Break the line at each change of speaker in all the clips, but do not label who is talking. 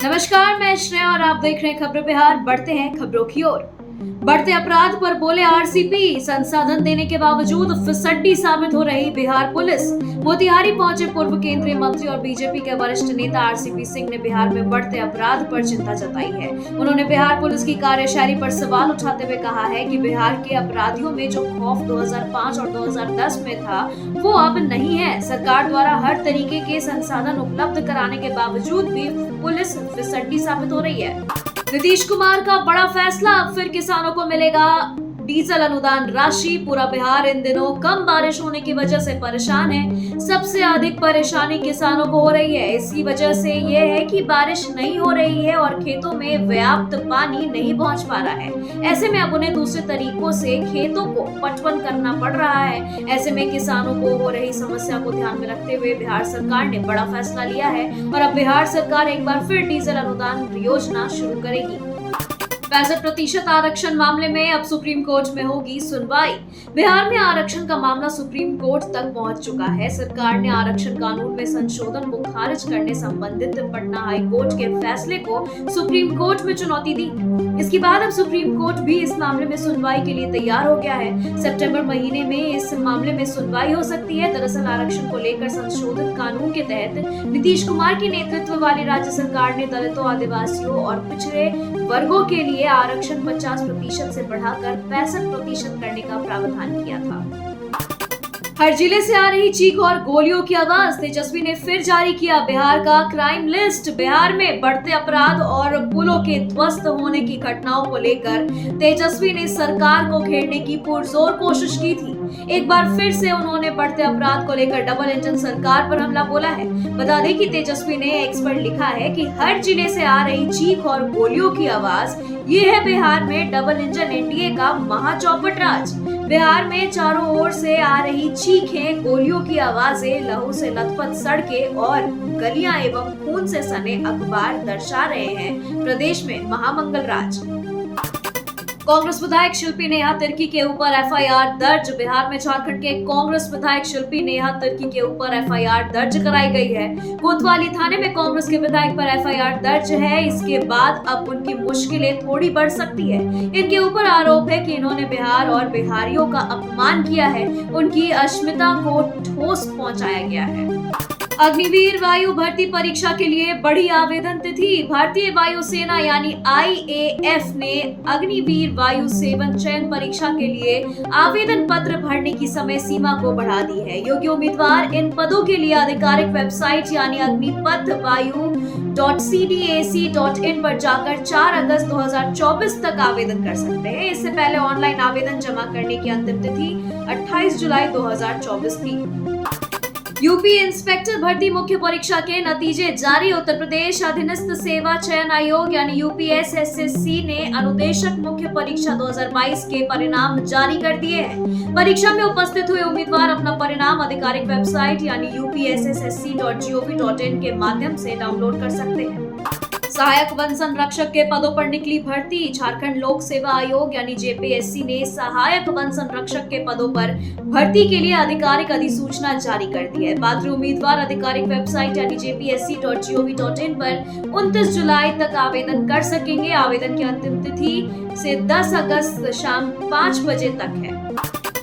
नमस्कार, मैं श्रेया और आप देख रहे हैं खबरों बिहार। बढ़ते हैं खबरों की ओर। बढ़ते अपराध पर बोले आरसीपी, संसाधन देने के बावजूद फिसड्डी साबित हो रही बिहार पुलिस। मोतिहारी पहुंचे पूर्व केंद्रीय मंत्री और बीजेपी के वरिष्ठ नेता आरसीपी सिंह ने बिहार में बढ़ते अपराध पर चिंता जताई है। उन्होंने बिहार पुलिस की कार्यशैली पर सवाल उठाते हुए कहा है कि बिहार के अपराधियों में जो खौफ 2005 और 2010 में था वो अब नहीं है। सरकार द्वारा हर तरीके के संसाधन उपलब्ध कराने के बावजूद भी पुलिस फिसड्डी साबित हो रही है। नीतीश कुमार का बड़ा फैसला, अब फिर किसानों को मिलेगा डीजल अनुदान राशि। पूरा बिहार इन दिनों कम बारिश होने की वजह से परेशान है। सबसे अधिक परेशानी किसानों को हो रही है। इसकी वजह से ये है कि बारिश नहीं हो रही है और खेतों में पर्याप्त पानी नहीं पहुंच पा रहा है। ऐसे में अब उन्हें दूसरे तरीकों से खेतों को पटवन करना पड़ रहा है। ऐसे में किसानों को हो रही समस्या को ध्यान में रखते हुए बिहार सरकार ने बड़ा फैसला लिया है और अब बिहार सरकार एक बार फिर डीजल अनुदान योजना शुरू करेगी। 65% आरक्षण मामले में अब सुप्रीम कोर्ट में होगी सुनवाई। बिहार में आरक्षण का मामला सुप्रीम कोर्ट तक पहुंच चुका है। सरकार ने आरक्षण कानून में संशोधन को खारिज करने संबंधित पटना हाई कोर्ट के फैसले को सुप्रीम कोर्ट में चुनौती दी। इसके बाद अब सुप्रीम कोर्ट भी इस मामले में सुनवाई के लिए तैयार हो गया है। सितंबर महीने में इस मामले में सुनवाई हो सकती है। दरअसल आरक्षण को लेकर संशोधित कानून के तहत नीतीश कुमार की नेतृत्व वाली राज्य सरकार ने दलितों, आदिवासियों और पिछड़े वर्गों के लिए आरक्षण 50% से बढ़ाकर 65% करने का प्रावधान किया था। हर जिले से आ रही चीख और गोलियों की आवाज, तेजस्वी ने फिर जारी किया बिहार का क्राइम लिस्ट। बिहार में बढ़ते अपराध और पुलों के ध्वस्त होने की घटनाओं को लेकर तेजस्वी ने सरकार को घेरने की पुरजोर कोशिश की थी। एक बार फिर से उन्होंने बढ़ते अपराध को लेकर डबल इंजन सरकार पर हमला बोला है। बता दें कि तेजस्वी ने एक्स पर लिखा है कि हर जिले से आ रही चीख और गोलियों की आवाज, ये है बिहार में डबल इंजन एनडीए का महाचौपट राज। बिहार में चारों ओर से आ रही चीखें, गोलियों की आवाजें, लहू से लथपथ सड़कें और गलियां एवं खून से सने अखबार दर्शा रहे हैं प्रदेश में महामंगल राज। कांग्रेस विधायक शिल्पी नेहा तिर्की के ऊपर एफआईआर दर्ज। बिहार में झारखंड के कांग्रेस विधायक शिल्पी नेहा तिर्की के ऊपर एफआईआर दर्ज कराई गई है। कोतवाली थाने में कांग्रेस के विधायक पर एफआईआर दर्ज है। इसके बाद अब उनकी मुश्किलें थोड़ी बढ़ सकती है। इनके ऊपर आरोप है कि इन्होंने बिहार और बिहारियों का अपमान किया है। उनकी अस्मिता को ठोस पहुंचाया गया है। अग्निवीर वायु भर्ती परीक्षा के लिए बढ़ी आवेदन तिथि। भारतीय वायुसेना यानी आईएएफ ने अग्निवीर वायु सेवन चयन परीक्षा के लिए आवेदन पत्र भरने की समय सीमा को बढ़ा दी है। योग्य उम्मीदवार इन पदों के लिए आधिकारिक वेबसाइट यानी अग्निपथ वायु.cdac.in पर जाकर 4 अगस्त 2024 तक आवेदन कर सकते हैं। इससे पहले ऑनलाइन आवेदन जमा करने की अंतिम तिथि 28 जुलाई 2024 थी। यूपी इंस्पेक्टर भर्ती मुख्य परीक्षा के नतीजे जारी। उत्तर प्रदेश अधीनस्थ सेवा चयन आयोग यानी यूपीएसएससी ने अनुदेशक मुख्य परीक्षा 2022 के परिणाम जारी कर दिए हैं। परीक्षा में उपस्थित हुए उम्मीदवार अपना परिणाम आधिकारिक वेबसाइट यानी upssc.gov.in के माध्यम से डाउनलोड कर सकते हैं। सहायक वन संरक्षक के पदों पर निकली भर्ती। झारखंड लोक सेवा आयोग यानी जेपीएससी ने सहायक वन संरक्षक के पदों पर भर्ती के लिए आधिकारिक अधिसूचना जारी कर दी है। पात्र उम्मीदवार आधिकारिक वेबसाइट यानी jpsc.gov.in पर 29 जुलाई तक आवेदन कर सकेंगे। आवेदन की अंतिम तिथि से 10 अगस्त शाम 5 बजे तक है।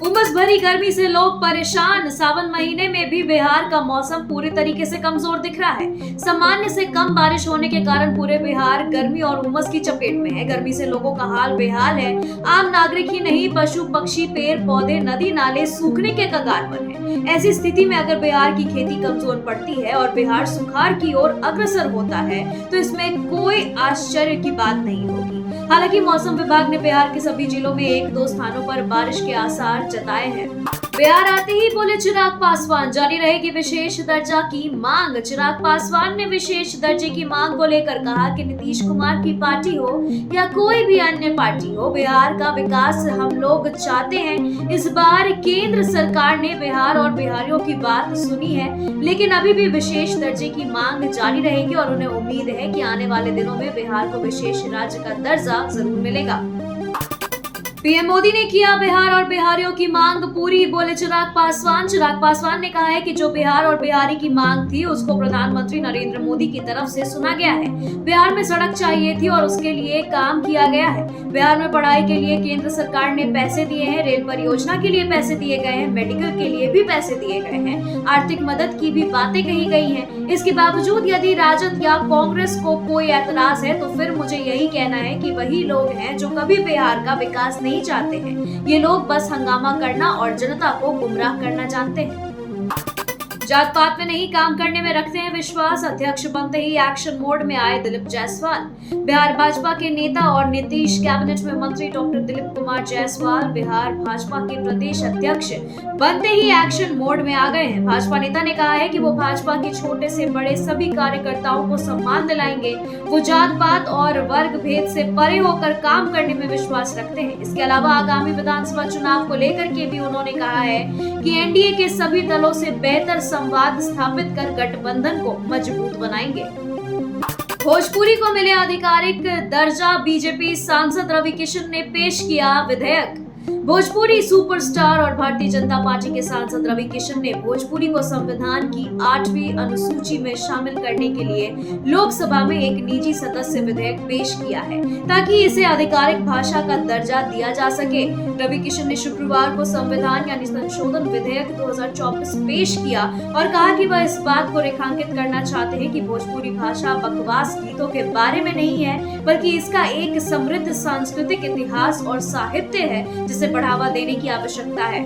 उमस भरी गर्मी से लोग परेशान। सावन महीने में भी बिहार का मौसम पूरे तरीके से कमजोर दिख रहा है। सामान्य से कम बारिश होने के कारण पूरे बिहार गर्मी और उमस की चपेट में है। गर्मी से लोगों का हाल बेहाल है। आम नागरिक ही नहीं, पशु पक्षी, पेड़ पौधे, नदी नाले सूखने के कगार पर है। ऐसी स्थिति में अगर बिहार की खेती कमजोर पड़ती है और बिहार सुखाड़ की ओर अग्रसर होता है तो इसमें कोई आश्चर्य की बात नहीं होगी। हालांकि मौसम विभाग ने बिहार के सभी जिलों में 1-2 स्थानों पर बारिश के आसार जताए हैं। बिहार आते ही बोले चिराग पासवान, जारी रहेगी विशेष दर्जा की मांग। चिराग पासवान ने विशेष दर्जे की मांग को लेकर कहा कि नीतीश कुमार की पार्टी हो या कोई भी अन्य पार्टी हो, बिहार का विकास हम लोग चाहते हैं। इस बार केंद्र सरकार ने बिहार और बिहारियों की बात सुनी है, लेकिन अभी भी विशेष दर्जे की मांग जारी रहेगी और उन्हें उम्मीद है कि आने वाले दिनों में बिहार को विशेष राज्य का दर्जा जरूर मिलेगा। पीएम मोदी ने किया बिहार और बिहारियों की मांग पूरी, बोले चिराग पासवान। चिराग पासवान ने कहा है कि जो बिहार और बिहारी की मांग थी उसको प्रधानमंत्री नरेंद्र मोदी की तरफ से सुना गया है। बिहार में सड़क चाहिए थी और उसके लिए काम किया गया है। बिहार में पढ़ाई के लिए केंद्र सरकार ने पैसे दिए हैं, रेल परियोजना के लिए पैसे दिए गए हैं, मेडिकल के लिए भी पैसे दिए गए हैं, आर्थिक मदद की भी बातें कही गई हैं। इसके बावजूद यदि राजद या कांग्रेस को कोई ऐतराज है तो फिर मुझे यही कहना है कि वही लोग हैं जो कभी बिहार का विकास नहीं चाहते हैं। ये लोग बस हंगामा करना और जनता को गुमराह करना जानते हैं। जात पात में नहीं, काम करने में रखते हैं विश्वास। अध्यक्ष बनते ही एक्शन मोड में आए दिलीप जायसवाल। बिहार भाजपा के नेता और नीतीश कैबिनेट में मंत्री डॉक्टर दिलीप कुमार जायसवाल बिहार भाजपा के प्रदेश अध्यक्ष बनते ही एक्शन मोड में आ गए हैं। भाजपा नेता ने कहा है कि वो भाजपा के छोटे से बड़े सभी कार्यकर्ताओं को सम्मान दिलाएंगे। वो जात पात और वर्ग भेद से परे होकर काम करने में विश्वास रखते हैं। इसके अलावा आगामी विधानसभा चुनाव को लेकर के भी उन्होंने कहा है कि एनडीए के सभी दलों से बेहतर संवाद स्थापित कर गठबंधन को मजबूत बनाएंगे। भोजपुरी को मिले आधिकारिक दर्जा, बीजेपी सांसद रवि किशन ने पेश किया विधेयक। भोजपुरी सुपरस्टार और भारतीय जनता पार्टी के सांसद रवि किशन ने भोजपुरी को संविधान की 8वीं अनुसूची में शामिल करने के लिए लोकसभा में एक निजी सदस्य विधेयक पेश किया है ताकि इसे आधिकारिक भाषा का दर्जा दिया जा सके। रवि किशन ने शुक्रवार को संविधान यानी संशोधन विधेयक 2024 पेश किया और कहा कि वह इस बात को रेखांकित करना चाहते हैं कि भोजपुरी भाषा बकवास गीतों के बारे में नहीं है, बल्कि इसका एक समृद्ध सांस्कृतिक इतिहास और साहित्य है जिसे बढ़ावा देने की आवश्यकता है।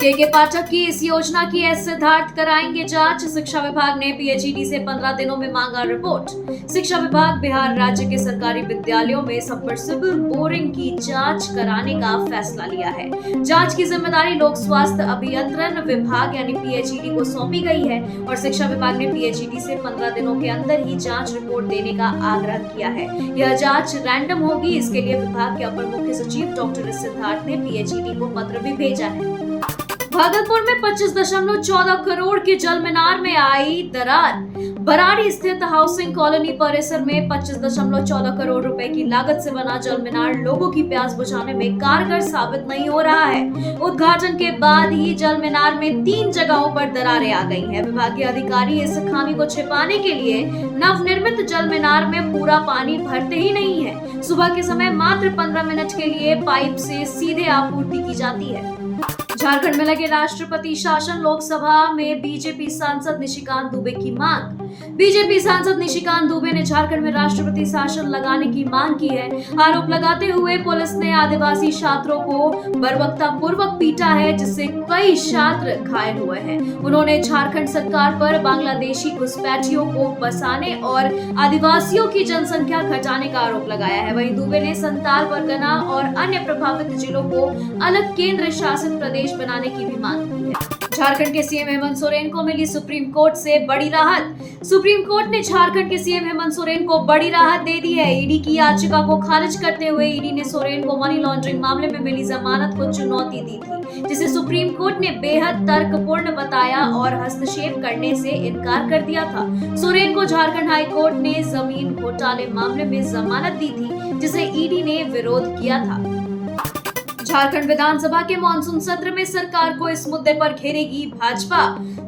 के पाठक की इस योजना की एस सिद्धार्थ कराएंगे जांच। शिक्षा विभाग ने पीएचईडी से 15 दिनों में मांगा रिपोर्ट। शिक्षा विभाग बिहार राज्य के सरकारी विद्यालयों में सबमर्सिबल बोरिंग की जांच कराने का फैसला लिया है। जांच की जिम्मेदारी लोक स्वास्थ्य अभियंत्रण विभाग यानी पीएचईडी को सौंपी गई है और शिक्षा विभाग ने पीएचईडी से 15 दिनों के अंदर ही जांच रिपोर्ट देने का आग्रह किया है। यह जांच रैंडम होगी। इसके लिए विभाग के अपर मुख्य सचिव डॉक्टर एस सिद्धार्थ ने पीएचईडी को पत्र भी भेजा है। भागलपुर में 25.14 करोड़ के जल मीनार में आई दरार। बराड़ी स्थित हाउसिंग कॉलोनी परिसर में 25.14 करोड़ रुपए की लागत से बना जल मीनार लोगों की प्यास बुझाने में कारगर साबित नहीं हो रहा है। उद्घाटन के बाद ही जल मीनार में 3 जगहों पर दरारें आ गई हैं। विभागीय अधिकारी इस खामी को छिपाने के लिए नवनिर्मित जल मीनार में पूरा पानी भरते ही नहीं है। सुबह के समय मात्र 15 मिनट के लिए पाइप से सीधे आपूर्ति की जाती है। झारखंड में लगे राष्ट्रपति शासन, लोकसभा में बीजेपी सांसद निशिकांत दुबे की मांग। बीजेपी सांसद निशिकांत दुबे ने झारखंड में राष्ट्रपति शासन लगाने की मांग की है। आरोप लगाते हुए पुलिस ने आदिवासी छात्रों को बर्बरता पूर्वक पीटा है, जिससे कई छात्र घायल हुए हैं। उन्होंने झारखंड सरकार पर बांग्लादेशी घुसपैठियों को बसाने और आदिवासियों की जनसंख्या घटाने का आरोप लगाया है। वहीं दुबे ने संताल, परगना और अन्य प्रभावित जिलों को अलग केंद्र शासित प्रदेश बनाने की भी मांग की है। झारखंड के सीएम हेमंत सोरेन को मिली सुप्रीम कोर्ट से बड़ी राहत। सुप्रीम कोर्ट ने झारखंड के सीएम हेमंत सोरेन को बड़ी राहत दे दी है। ईडी की याचिका को खारिज करते हुए ईडी ने सोरेन को मनी लॉन्ड्रिंग मामले में मिली जमानत को चुनौती दी थी, जिसे सुप्रीम कोर्ट ने बेहद तर्कपूर्ण बताया और हस्तक्षेप करने से इनकार कर दिया था। सोरेन को झारखंड हाई कोर्ट ने जमीन घोटाले मामले में जमानत दी थी, जिसे ईडी ने विरोध किया था। झारखंड विधानसभा के मॉनसून सत्र में सरकार को इस मुद्दे पर घेरेगी भाजपा।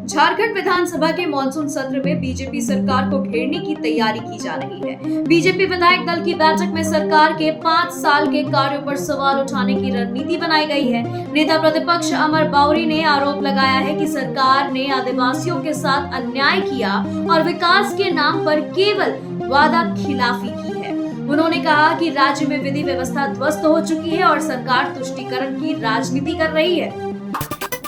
झारखंड विधानसभा के मॉनसून सत्र में बीजेपी सरकार को घेरने की तैयारी की जा रही है। बीजेपी विधायक दल की बैठक में सरकार के 5 साल के कार्यों पर सवाल उठाने की रणनीति बनाई गई है। नेता प्रतिपक्ष अमर बाउरी ने आरोप लगाया है कि सरकार ने आदिवासियों के साथ अन्याय किया और विकास के नाम पर केवल वादा खिलाफी की है। उन्होंने कहा कि राज्य में विधि व्यवस्था ध्वस्त हो चुकी है और सरकार तुष्टीकरण की राजनीति कर रही है।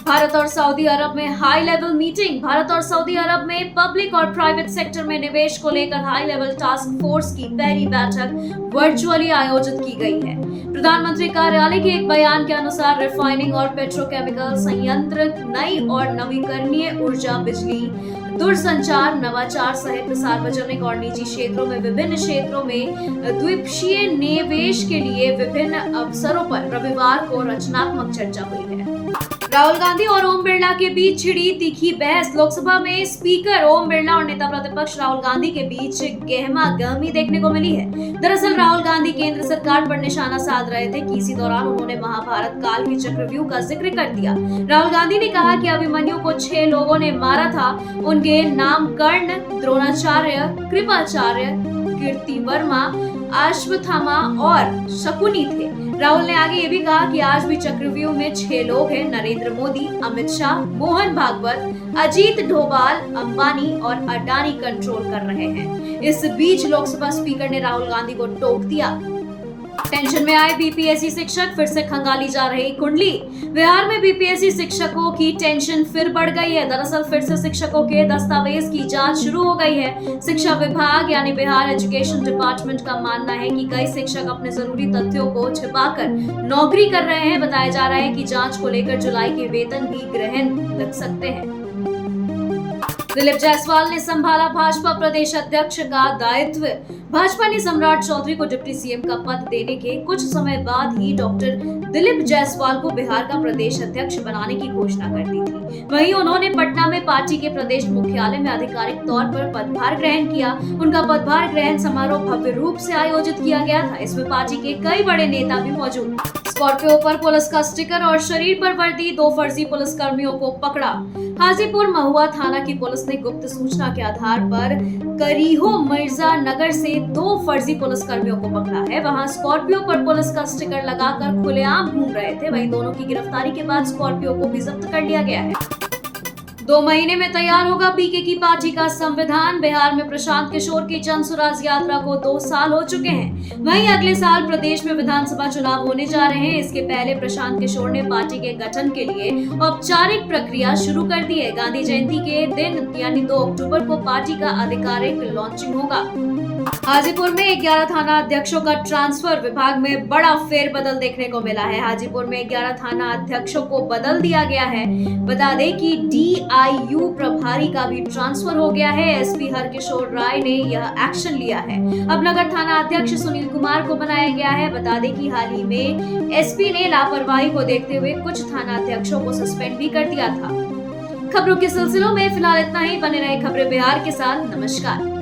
भारत और सऊदी अरब में हाई लेवल मीटिंग। भारत और सऊदी अरब में पब्लिक और प्राइवेट सेक्टर में निवेश को लेकर हाई लेवल टास्क फोर्स की पहली बैठक वर्चुअली आयोजित की गई है। प्रधानमंत्री कार्यालय के एक बयान के अनुसार रिफाइनिंग और पेट्रोकेमिकल संयंत्र, नई और नवीकरणीय ऊर्जा, बिजली, दूरसंचार, नवाचार सहित सार्वजनिक और निजी क्षेत्रों में विभिन्न क्षेत्रों में द्विपक्षीय निवेश के लिए विभिन्न अवसरों पर रविवार को रचनात्मक चर्चा हुई है। राहुल गांधी और ओम बिरला के बीच छिड़ी तीखी बहस। लोकसभा में स्पीकर ओम बिरला और नेता प्रतिपक्ष राहुल गांधी के बीच गहमा गहमी देखने को मिली है। दरअसल राहुल गांधी केंद्र सरकार पर निशाना साध रहे थे कि इसी दौरान उन्होंने महाभारत काल के चक्रव्यूह का जिक्र कर दिया। राहुल गांधी ने कहा कि अभिमन्यु को 6 लोगों ने मारा था। उनके नाम कर्ण, द्रोणाचार्य, कृपाचार्य, कीर्ति वर्मा, अश्वत्थामा और शकुनी थे। राहुल ने आगे ये भी कहा कि आज भी चक्रव्यूह में 6 लोग हैं, नरेंद्र मोदी, अमित शाह, मोहन भागवत, अजीत डोभाल, अंबानी और अडानी कंट्रोल कर रहे हैं। इस बीच लोकसभा स्पीकर ने राहुल गांधी को टोक दिया। टेंशन में आए बीपीएससी शिक्षक, फिर से खंगाली जा रही कुंडली। बिहार में बीपीएससी शिक्षकों की टेंशन फिर बढ़ गई है। दरअसल फिर से शिक्षकों के दस्तावेज की जांच शुरू हो गई है। शिक्षा विभाग यानी बिहार एजुकेशन डिपार्टमेंट का मानना है कि कई शिक्षक अपने जरूरी तथ्यों को छिपाकर नौकरी कर रहे हैं। बताया जा रहा है कि जांच को लेकर जुलाई के वेतन भी ग्रहण लग सकते हैं। दिलीप जायसवाल ने संभाला भाजपा प्रदेश अध्यक्ष का दायित्व। भाजपा ने सम्राट चौधरी को डिप्टी सीएम का पद देने के कुछ समय बाद ही डॉक्टर दिलीप जायसवाल को बिहार का प्रदेश अध्यक्ष बनाने की घोषणा कर दी थी। वहीं उन्होंने पटना में पार्टी के प्रदेश मुख्यालय में आधिकारिक तौर पर पदभार ग्रहण किया। उनका पदभार ग्रहण समारोह भव्य रूप से आयोजित किया गया था। इसमें पार्टी के कई बड़े नेता भी मौजूद। स्कॉर्पियो पर पुलिस का स्टिकर और शरीर पर वर्दी, 2 फर्जी पुलिसकर्मियों को पकड़ा। हाजीपुर महुआ थाना की पुलिस ने गुप्त सूचना के आधार पर करीहो मिर्जा नगर से 2 फर्जी पुलिसकर्मियों को पकड़ा है। वहां स्कॉर्पियो पर पुलिस का स्टिकर लगाकर खुलेआम घूम रहे थे। वहीं दोनों की गिरफ्तारी के बाद स्कॉर्पियो को भी जब्त कर लिया गया है। 2 महीने में तैयार होगा पीके की पार्टी का संविधान। बिहार में प्रशांत किशोर की जन स्वराज यात्रा को 2 साल हो चुके हैं। वहीं अगले साल प्रदेश में विधानसभा चुनाव होने जा रहे हैं। इसके पहले प्रशांत किशोर ने पार्टी के गठन के लिए औपचारिक प्रक्रिया शुरू कर दी है। गांधी जयंती के दिन यानी 2 अक्टूबर को पार्टी का आधिकारिक लॉन्चिंग होगा। हाजीपुर में 11 थाना अध्यक्षों का ट्रांसफर। विभाग में बड़ा फेरबदल देखने को मिला है। हाजीपुर में 11 थाना अध्यक्षों को बदल दिया गया है। बता दें कि DIU प्रभारी का भी ट्रांसफर हो गया है। एसपी हरकिशोर राय ने यह एक्शन लिया है। अब नगर थाना अध्यक्ष सुनील कुमार को बनाया गया है। बता दें कि हाल ही में एसपी ने लापरवाही को देखते हुए कुछ थाना अध्यक्षों को सस्पेंड भी कर दिया था। खबरों के सिलसिलों में फिलहाल इतना ही। बने रहे खबरें बिहार के साथ। नमस्कार।